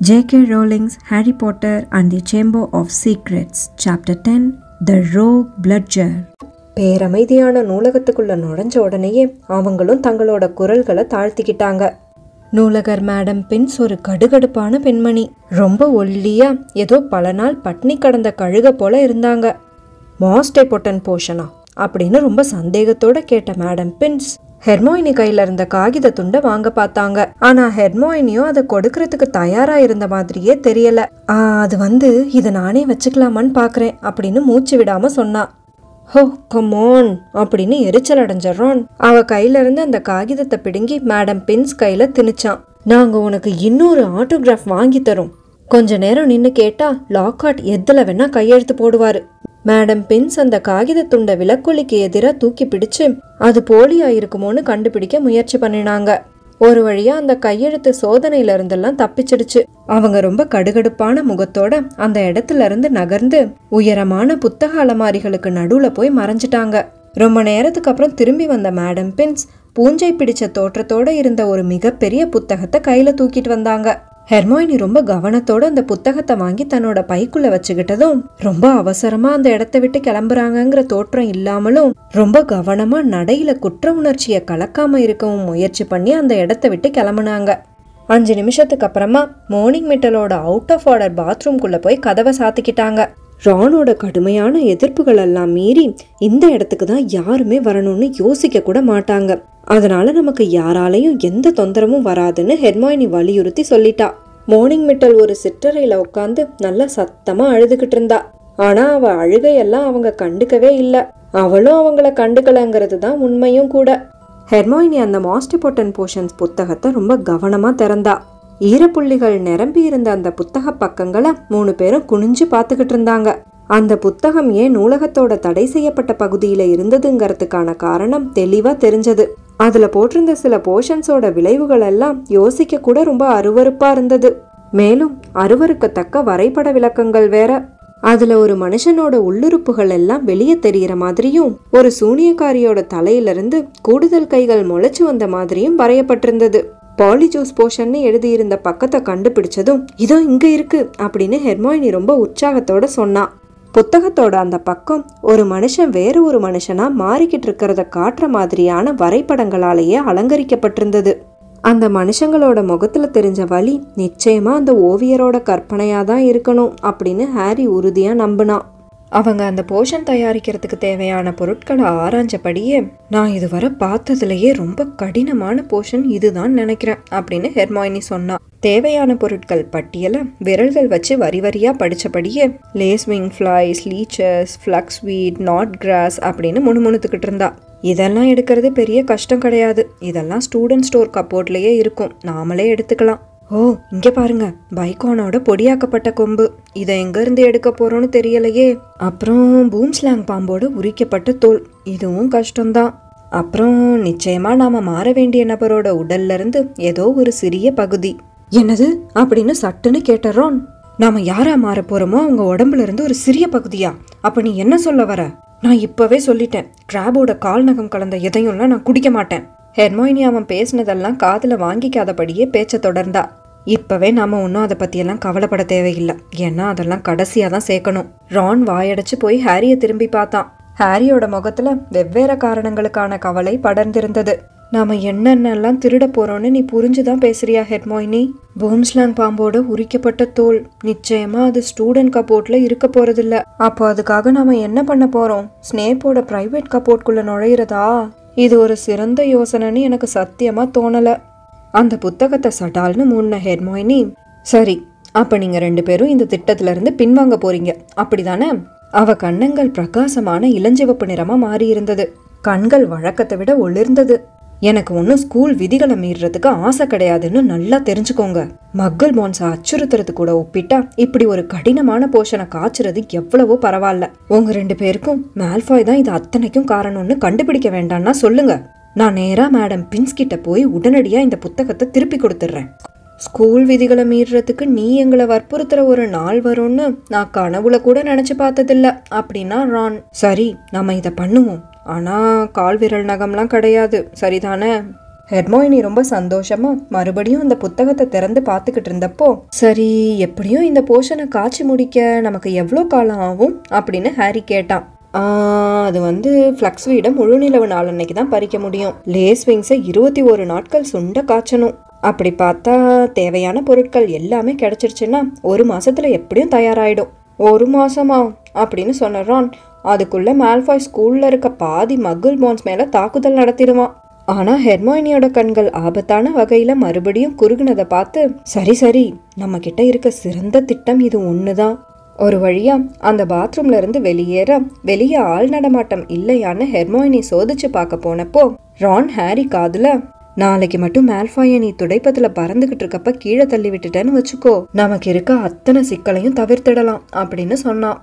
J.K. Rowling's Harry Potter and the Chamber of Secrets, Chapter 10, The Rogue Bludger. பேரமைதியான நூலகத்துக்குள்ள நுழைஞ்ச உடனேயே அவங்களும் தங்களோட குரல்களை தாழ்த்திக்கிட்டாங்க. நூலகர் மேடம் பின்ஸ் ஒரு கடுகடுப்பான பெண்மணி. ரொம்ப ஒல்லியா ஏதோ பல நாள் பட்னி கடந்த கழுக போல இருந்தாங்க. மாஸ்டே பொட்டன் போஷனா அப்படின்னு ரொம்ப சந்தேகத்தோட கேட்ட மேடம் பின்ஸ் ஹெர்மாயினி கையில இருந்த காகித துண்டை வாங்க பார்த்தாங்க. ஆனா ஹெர்மாயினியும் அதை கொடுக்கறதுக்கு தயாரா இருந்த மாதிரியே தெரியல. அது இதை நானே வச்சுக்கலாமான்னு பாக்குறேன் அப்படின்னு மூச்சு விடாம சொன்னா. ஹோ கமான் அப்படின்னு எரிச்சல் அடைஞ்சான். அவ கையில இருந்து அந்த காகிதத்தை பிடுங்கி மேடம் பின்ஸ் கையில திணிச்சான். நாங்க உனக்கு இன்னொரு ஆட்டோகிராஃப் வாங்கி தரோம். கொஞ்ச நேரம் நின்னு கேட்டா லாக்ஹார்ட் எதுல வேணா கையெழுத்து போடுவாரு. மேடம் பின்ஸ் அந்த காகித துண்டை விலக்கொலிக்கு எதிராக தூக்கி பிடிச்சு அது போலியா இருக்குமோன்னு கண்டுபிடிக்க முயற்சி பண்ணினாங்க. ஒரு வழியா அந்த கையெழுத்து சோதனையில இருந்தெல்லாம் தப்பிச்சிடுச்சு. அவங்க ரொம்ப கடுகடுப்பான முகத்தோட அந்த இடத்துல இருந்து நகர்ந்து உயரமான புத்தக அலமாரிகளுக்கு நடுவுல போய் மறைஞ்சிட்டாங்க. ரொம்ப நேரத்துக்கு அப்புறம் திரும்பி வந்த மேடம் பின்ஸ் பூஞ்சை பிடிச்ச தோற்றத்தோட இருந்த ஒரு மிகப்பெரிய புத்தகத்தை கையில தூக்கிட்டு வந்தாங்க. ஹெர்மாயினி ரொம்ப கவனத்தோட அந்த புத்தகத்தை வாங்கி தன்னோட பைக்குள்ள வச்சுக்கிட்டதும் ரொம்ப அவசரமா அந்த இடத்த விட்டு கிளம்புறாங்கிற தோற்றம் இல்லாமலும் ரொம்ப கவனமா நடையில குற்ற உணர்ச்சியை கலக்காம இருக்கவும் முயற்சி பண்ணி அந்த இடத்த விட்டு கிளம்புனாங்க. 5 நிமிஷத்துக்கு அப்புறமா மோர்னிங் மிட்டலோட அவுட் ஆஃப் ஆர்டர் பாத்ரூம்குள்ள போய் கதவை சாத்திக்கிட்டாங்க. ரானோட கடுமையான எதிர்ப்புகள் எல்லாம் மீறி இந்த இடத்துக்கு தான் யாருமே வரணும்னு யோசிக்க கூட மாட்டாங்க. அதனால நமக்கு யாராலையும் எந்த தொந்தரமும் வராதுன்னு ஹெர்மாயினி வலியுறுத்தி சொல்லிட்டா. மோர்னிங் மிட்டல் ஒரு சிற்றறையில உட்காந்து நல்லா சத்தமா அழுதுகிட்டு இருந்தா. ஆனா அவ அழுகையெல்லாம் அவங்க கண்டுக்கவே இல்ல. அவளும் அவங்கள கண்டுக்கலங்கிறது தான் உண்மையும் கூட. ஹெர்மாயினி அந்த மாஸ்டே பொட்டன் போஷன்ஸ் புத்தகத்தை ரொம்ப கவனமா திறந்தா. ஈரப்புள்ளிகள் நிரம்பி இருந்த அந்த புத்தக பக்கங்களை 3 பேரும் குனிஞ்சு பார்த்துக்கிட்டு இருந்தாங்க. அந்த புத்தகம் ஏன் நூலகத்தோட தடை செய்யப்பட்ட பகுதியில இருந்ததுங்கிறதுக்கான காரணம் தெளிவா தெரிஞ்சது. அதுல போட்டிருந்த சில போர்ஷன்ஸோட விளைவுகள் எல்லாம் யோசிக்க கூட ரொம்ப அருவருப்பா இருந்தது. மேலும் அருவருக்கத்தக்க வரைபட விளக்கங்கள் வேற. அதுல ஒரு மனுஷனோட உள்ளுறுப்புகள் எல்லாம் வெளியே தெரியற மாதிரியும் ஒரு சூனியக்காரியோட தலையிலிருந்து கூடுதல் கைகள் முளைச்சு வந்த மாதிரியும் வரையப்பட்டிருந்தது. பாலிஜூஸ் போஷன்னு எழுதியிருந்த பக்கத்தை கண்டுபிடிச்சதும் இதோ இங்க இருக்கு அப்படின்னு ஹெர்மாயினி ரொம்ப உற்சாகத்தோட சொன்னா. புத்தகத்தோட அந்த பக்கம் ஒரு மனுஷன் வேற ஒரு மனுஷனா மாறிக்கிட்டு இருக்கிறத காட்டுற மாதிரியான வரைபடங்களாலேயே அலங்கரிக்கப்பட்டிருந்தது. அந்த மனுஷங்களோட முகத்துல தெரிஞ்ச வலி நிச்சயமா அந்த ஓவியரோட கற்பனையாதான் இருக்கணும் அப்படின்னு ஹாரி உறுதியா நம்பினான். அவங்க அந்த போஷன் தயாரிக்கிறதுக்கு தேவையான பொருட்களை ஆராய்ஞ்சபடியே நான் இதுவரை பார்த்ததுலயே ரொம்ப கடினமான போஷன் இதுதான் நினைக்கிறேன் அப்படின்னு ஹெர்மாயினி சொன்னா. தேவையான பொருட்கள் பட்டியல விரல்கள் வச்சு வரி வரியா படிச்சபடியே லேஸ்விங் ஃப்ளைஸ், லீச்சஸ், ஃப்ளக்ஸ்வீட், நாட் கிராஸ் அப்படின்னு முணுமுணுத்துக்கிட்டு இருந்தா. இதெல்லாம் எடுக்கிறது பெரிய கஷ்டம் கிடையாது. இதெல்லாம் ஸ்டூடெண்ட் ஸ்டோர் கப்போர்ட்லயே இருக்கும், நாமளே எடுத்துக்கலாம். ஓ இங்க பாருங்க, பைகானோட பொடியாக்கப்பட்ட கொம்பு. இதை எங்க இருந்து எடுக்க போறோம்னு தெரியலையே. அப்புறம் பூம்ஸ்லாங் பாம்போட உரிக்கப்பட்ட தோல், இதுவும் கஷ்டம்தான். அப்புறம் நிச்சயமா நாம மாற வேண்டிய நபரோட உடல்ல இருந்து ஏதோ ஒரு சிறிய பகுதி. என்னது அப்படின்னு சட்டுன்னு கேட்டறோம். நாம யாரா மாற போறோமோ அவங்க உடம்புல இருந்து ஒரு சிறிய பகுதியா? அப்ப நீ என்ன சொல்ல வர? நான் இப்பவே சொல்லிட்டேன், கிராபோட கால் நகம் கலந்த எதையும்லாம் நான் குடிக்க மாட்டேன். ஹெர்மாயினி அவன் பேசினதெல்லாம் காதுல வாங்கிக்காதபடியே பேச்ச தொடர்ந்தா. இப்பவே நாம ஒன்னும் அதை பத்தியெல்லாம் கவலைப்பட தேவையில்லை, ஏன்னா அதெல்லாம் கடைசியா தான் சேர்க்கணும். ரான் வாயடைச்சு போய் ஹாரிய திரும்பி பார்த்தான். ஹாரியோட முகத்துல வெவ்வேறு காரணங்களுக்கான கவலை படர்ந்திருந்தது. நாம என்னென்னலாம் திருட போறோம்னு நீ புரிஞ்சுதான் பேசுறியா ஹெர்மாயினி? பூம்ஸ்லாங் பாம்போட உரிக்கப்பட்ட தோல், நிச்சயமா அது ஸ்டூடெண்ட் கப்போர்ட்ல இருக்க போறதில்ல. அப்போ அதுக்காக நாம என்ன பண்ண போறோம்? ஸ்னேப்போட பிரைவேட் கப்போர்ட்குள்ள நுழையிறதா? இது ஒரு சிறந்த யோசனைன்னு எனக்கு சத்தியமா தோணல. அந்த புத்தகத்தை சடால்னு மூடின ஹெர்மாயினி, சரி அப்ப நீங்க 2 பேரும் இந்த திட்டத்துல இருந்து பின்வாங்க போறீங்க, அப்படிதானே? அவ கண்ணங்கள் பிரகாசமான இளஞ்சிவப்பு நிறமா மாறி இருந்தது. கண்கள் வழக்கத்தை விட ஒளிர்ந்தது. எனக்கு ஒன்னும் ஸ்கூல் விதிகளை மீறதுக்கு ஆசை கிடையாதுன்னு நல்லா தெரிஞ்சுக்கோங்க. மக்கள் பான்ஸை அச்சுறுத்துறது கூட ஒப்பிட்டா இப்படி ஒரு கடினமான போஷனை காய்ச்சறது எவ்வளவோ பரவாயில்ல. உங்க 2 பேருக்கும் மால்ஃபாய் தான் இது அத்தனைக்கும் காரணம்னு கண்டுபிடிக்க வேண்டாம்னா சொல்லுங்க. நான் நேரா மேடம் பின்ஸ் கிட்ட போய் உடனடியா இந்த புத்தகத்தை திருப்பி கொடுத்துட்றேன். ஸ்கூல் விதிகளை மீறதுக்கு நீ எங்களை வற்புறுத்துற ஒரு நாள் வரும்னு நான் கனவுல கூட நினைச்சு பார்த்ததில்ல அப்படின்னா ரான். சரி நம்ம இதை பண்ணுவோம், ஆனா கால் விரல் நகம்லாம் கிடையாது, சரிதானே? ஹெர்மாயினி ரொம்ப சந்தோஷமா மறுபடியும் அந்த புத்தகத்தை திறந்து பார்த்துக்கிட்டு இருந்தப்போ, சரி எப்படியும் இந்த போர்ஷனை காய்ச்சி முடிக்க நமக்கு எவ்வளோ காலம் ஆகும் அப்படின்னு ஹாரி கேட்டான். அது ஃப்ளக்ஸ் வீடை முழு நிலவு நாள் அன்னைக்கு தான் பறிக்க முடியும். லேஸ் விங்ஸை 21 நாட்கள் சுண்ட காய்ச்சணும். அப்படி பார்த்தா தேவையான பொருட்கள் எல்லாமே கிடைச்சிருச்சுன்னா 1 மாசத்துல எப்படியும் தயாராயிடும். 1 மாசமா அப்படின்னு சொன்ன ரான், அதுக்குள்ள மால்ஃபாய் ஸ்கூல்ல இருக்க பாதி மக்குல் பான்ஸ் மேல தாக்குதல் நடத்திடுவான். ஆனா ஹெர்மாயினியோட கண்கள் ஆபத்தான வகையில மறுபடியும் குறுகுனதை பார்த்து, சரி நம்ம கிட்ட இருக்க சிறந்த திட்டம் இது ஒண்ணுதான். ஒரு வழியா அந்த பாத்ரூம்ல இருந்து வெளியே ஆள் நடமாட்டம் இல்லையான்னு ஹெர்மாயினி சோதிச்சு பார்க்க போனப்போ, ரான் ஹாரி காதுல, நாளைக்கு மட்டும் மால்ஃபாயை நீ துடைப்பத்துல பறந்துகிட்டு இருக்கப்ப கீழே தள்ளி விட்டுட்டேன்னு வச்சுக்கோ, நமக்கு இருக்க அத்தனை சிக்கலையும் தவிர்த்திடலாம் அப்படின்னு சொன்னான்.